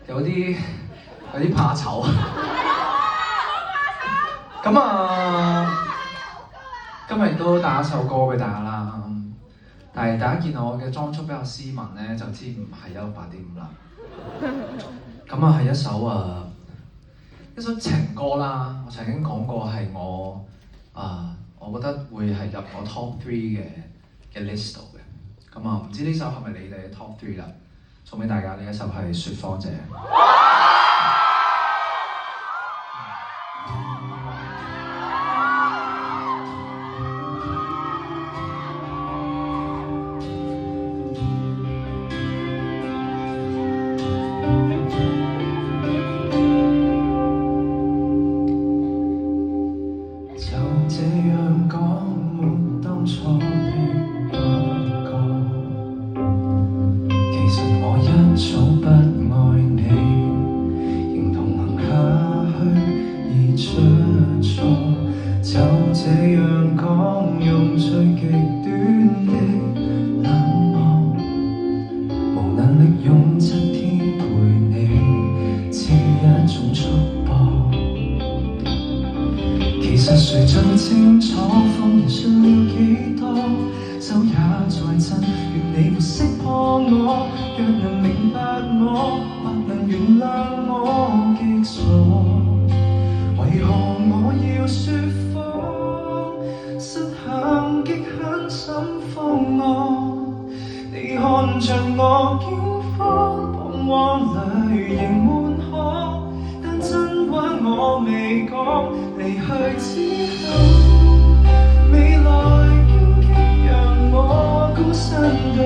有啲怕醜。咁啊，今日亦都帶一首歌俾大家啦。但係大家見到我嘅裝束比較斯文咧，就知唔係168.5啦。咁啊係一首情歌啦。我曾經講過係我覺得會係入我 Top 3嘅 list 度嘅。咁啊，唔知呢首係咪你哋嘅 Top 3啦？送俾大家呢一首係《説謊者》。就這樣講，沒當初的不過，其實我一早不愛你，仍同行下去已出錯。就這樣講，用最極端的冷漠，無能力用7天陪你，似一種束縛。其實誰最清楚，謊言信了幾多，手也在震，願你沒識破我。若能明白我，或能原諒我極傻。為何我要説謊？失衡極狠心慌我，你看着我驚慌，彷徨裡仍滿可。但真話我未講，離去之後，未來荊棘讓我孤身對